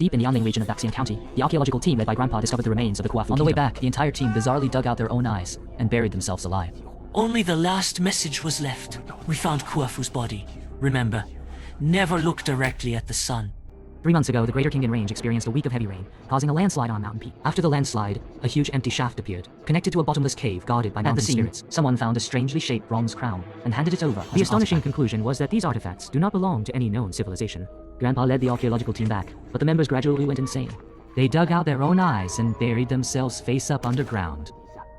Deep in the Anling region of Baxian County, the archaeological team led by Grandpa discovered the remains of the Kuafu. On the way back, the entire team bizarrely dug out their own eyes and buried themselves alive. Only the last message was left. We found Kuafu's body. Remember, never look directly at the sun. 3 months ago, the Greater Kingdon Range experienced a week of heavy rain, causing a landslide on Mountain Peak. After the landslide, a huge empty shaft appeared, connected to a bottomless cave guarded by mountain spirits. Someone found a strangely shaped bronze crown and handed it over. The astonishing conclusion was that these artifacts do not belong to any known civilization. Grandpa led the archaeological team back, but the members gradually went insane. They dug out their own eyes and buried themselves face up underground.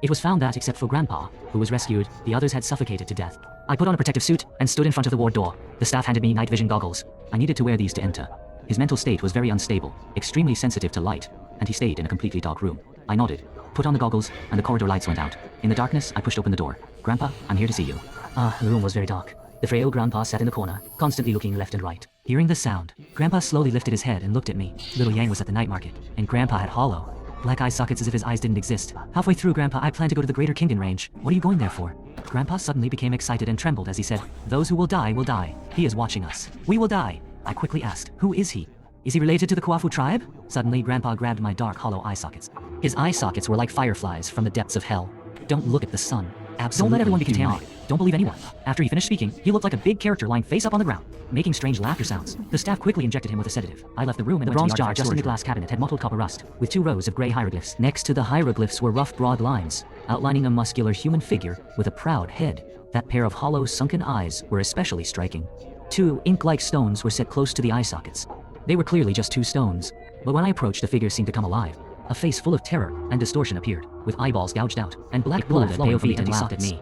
It was found that, except for Grandpa, who was rescued, the others had suffocated to death. I put on a protective suit and stood in front of the ward door. The staff handed me night vision goggles. I needed to wear these to enter. His mental state was very unstable, extremely sensitive to light, and he stayed in a completely dark room. I nodded, put on the goggles, and the corridor lights went out. In the darkness, I pushed open the door. Grandpa, I'm here to see you. The room was very dark. The frail Grandpa sat in the corner, constantly looking left and right. Hearing the sound, Grandpa slowly lifted his head and looked at me. Little Yang was at the night market, and Grandpa had hollow, black eye sockets as if his eyes didn't exist. Halfway through, Grandpa, I plan to go to the Greater Kingdon Range. What are you going there for? Grandpa suddenly became excited and trembled as he said, "Those who will die will die. He is watching us. We will die." I quickly asked, "Who is he? Is he related to the Kuafu tribe?" Suddenly, Grandpa grabbed my dark, hollow eye sockets. His eye sockets were like fireflies from the depths of hell. Don't look at the sun. Absolutely. Don't let everyone be contaminated. Don't believe anyone. After he finished speaking, he looked like a big character lying face up on the ground, making strange laughter sounds. The staff quickly injected him with a sedative. I left the room and the bronze jar just in the glass cabinet had mottled copper rust, with 2 rows of gray hieroglyphs. Next to the hieroglyphs were rough, broad lines, outlining a muscular human figure with a proud head. That pair of hollow, sunken eyes were especially striking. 2 ink-like stones were set close to the eye sockets. They were clearly just 2 stones, but when I approached, the figure seemed to come alive. A face full of terror and distortion appeared, with eyeballs gouged out, and black blood flowing from the empty sockets. At me.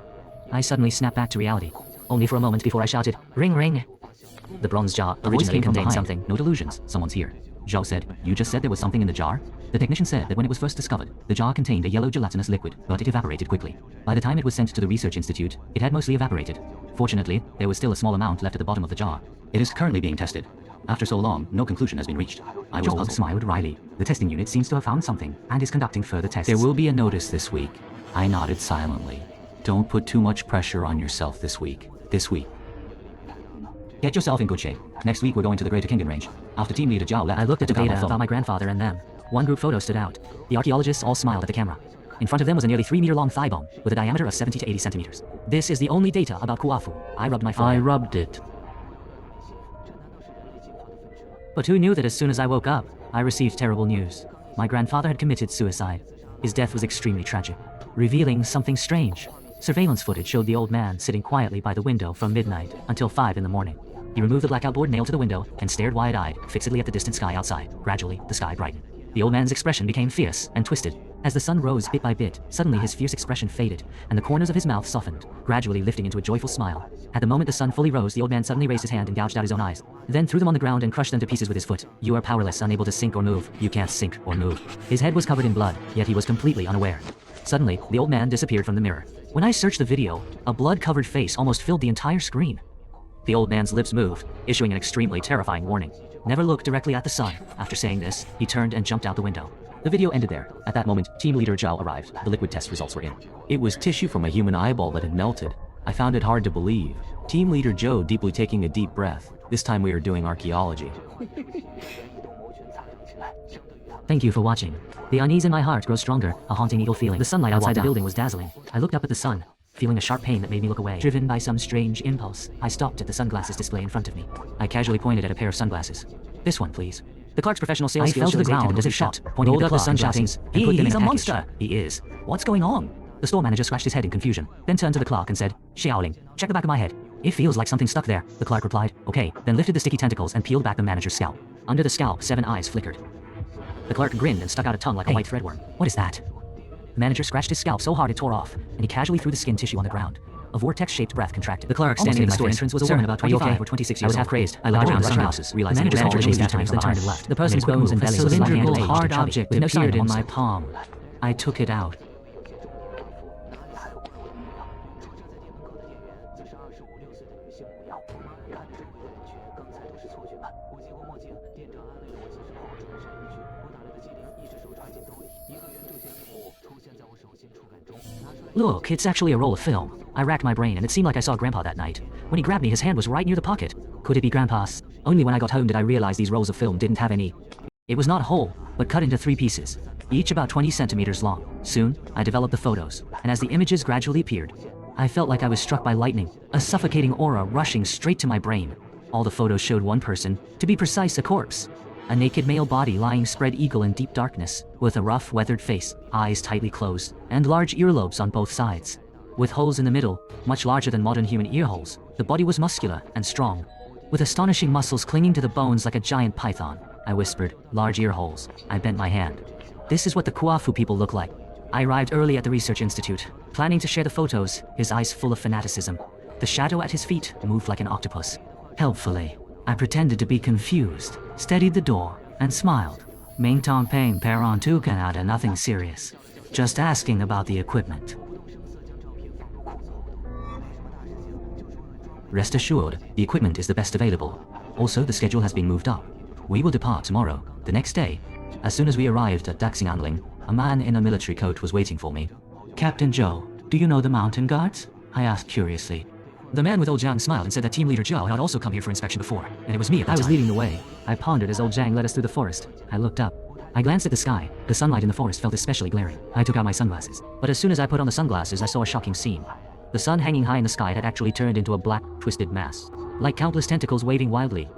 I suddenly snapped back to reality, only for a moment before I shouted, "Ring, ring!" The bronze jar originally contained something. No delusions, someone's here. Zhao said, "You just said there was something in the jar?" The technician said that when it was first discovered, the jar contained a yellow gelatinous liquid, but it evaporated quickly. By the time it was sent to the research institute, it had mostly evaporated. Fortunately, there was still a small amount left at the bottom of the jar. It is currently being tested. After so long, no conclusion has been reached. I was puzzled. Smiled wryly. The testing unit seems to have found something, and is conducting further tests. There will be a notice this week. I nodded silently. Don't put too much pressure on yourself this week. Get yourself in good shape. Next week we're going to the Greater Kingdon Range. After team leader Zhao left, I looked at the data about my grandfather and them. One group photo stood out. The archaeologists all smiled at the camera. In front of them was a nearly 3-meter-long thigh bone, with a diameter of 70 to 80 centimeters. This is the only data about Kuafu. I rubbed my forehead. I rubbed it. But who knew that as soon as I woke up, I received terrible news. My grandfather had committed suicide. His death was extremely tragic, revealing something strange. Surveillance footage showed the old man sitting quietly by the window from midnight until 5 in the morning. He removed the blackout board nailed to the window and stared wide-eyed, fixedly at the distant sky outside. Gradually, the sky brightened. The old man's expression became fierce and twisted. As the sun rose bit by bit, suddenly his fierce expression faded, and the corners of his mouth softened, gradually lifting into a joyful smile. At the moment the sun fully rose, the old man suddenly raised his hand and gouged out his own eyes, then threw them on the ground and crushed them to pieces with his foot. "You are powerless, unable to sink or move. You can't sink or move." His head was covered in blood, yet he was completely unaware. Suddenly, the old man disappeared from the mirror. When I searched the video, a blood-covered face almost filled the entire screen. The old man's lips moved, issuing an extremely terrifying warning. "Never look directly at the sun." After saying this, he turned and jumped out the window. The video ended there. At that moment, team leader Zhao arrived. The liquid test results were in. It was tissue from a human eyeball that had melted. I found it hard to believe. Team leader Zhou deeply taking a deep breath. This time we are doing archaeology. Thank you for watching. The unease in my heart grows stronger, a haunting evil feeling. The sunlight outside the building was dazzling. I looked up at the sun, feeling a sharp pain that made me look away. Driven by some strange impulse, I stopped at the sunglasses display in front of me. I casually pointed at a pair of sunglasses. "This one, please." The clerk's professional sales skills fell to the ground as if shot, pointing up the sunglasses and put them in a monster. He is. What's going on? The store manager scratched his head in confusion, then turned to the clerk and said, "Xiaoling, check the back of my head." "It feels like something stuck there," the clerk replied. "Okay," then lifted the sticky tentacles and peeled back the manager's scalp. Under the scalp, 7 eyes flickered. The clerk grinned and stuck out a tongue like a white threadworm. "What is that?" The manager scratched his scalp so hard it tore off, and he casually threw the skin tissue on the ground. A vortex-shaped breath contracted. The clerk standing in the store entrance was a woman about 25 or 26 years old. I was half crazed. I looked around the sunglasses, realizing the manager chased times, then turned and left. The person's bones and belly was a cylindrical, hard object that appeared in my palm. I took it out. Look, it's actually a roll of film. I racked my brain and it seemed like I saw Grandpa that night. When he grabbed me, his hand was right near the pocket. Could it be Grandpa's? Only when I got home did I realize these rolls of film didn't have any It was not whole, but cut into 3 pieces, each about 20 centimeters long. Soon, I developed the photos, and as the images gradually appeared, I felt like I was struck by lightning, a suffocating aura rushing straight to my brain. All the photos showed one person, to be precise, a corpse. A naked male body lying spread eagle in deep darkness, with a rough, weathered face, eyes tightly closed, and large earlobes on both sides. With holes in the middle, much larger than modern human ear holes, the body was muscular and strong, with astonishing muscles clinging to the bones like a giant python. I whispered, large ear holes. I bent my hand. This is what the Kuafu people look like. I arrived early at the research institute, planning to share the photos, his eyes full of fanaticism. The shadow at his feet moved like an octopus. Helpfully, I pretended to be confused, steadied the door, and smiled. Ming Tong Peng Peron Tu Canada, nothing serious. Just asking about the equipment. Rest assured, the equipment is the best available. Also, the schedule has been moved up. We will depart tomorrow. The next day, as soon as we arrived at Daxing'anling, a man in a military coat was waiting for me. Captain Zhou, do you know the mountain guards? I asked curiously. The man with old Zhang smiled and said that Team Leader Zhou had also come here for inspection before, and it was me at that time. I was leading the way. I pondered as old Zhang led us through the forest. I looked up. I glanced at the sky. The sunlight in the forest felt especially glaring. I took out my sunglasses. But as soon as I put on the sunglasses, I saw a shocking scene. The sun hanging high in the sky had actually turned into a black, twisted mass. Like countless tentacles waving wildly,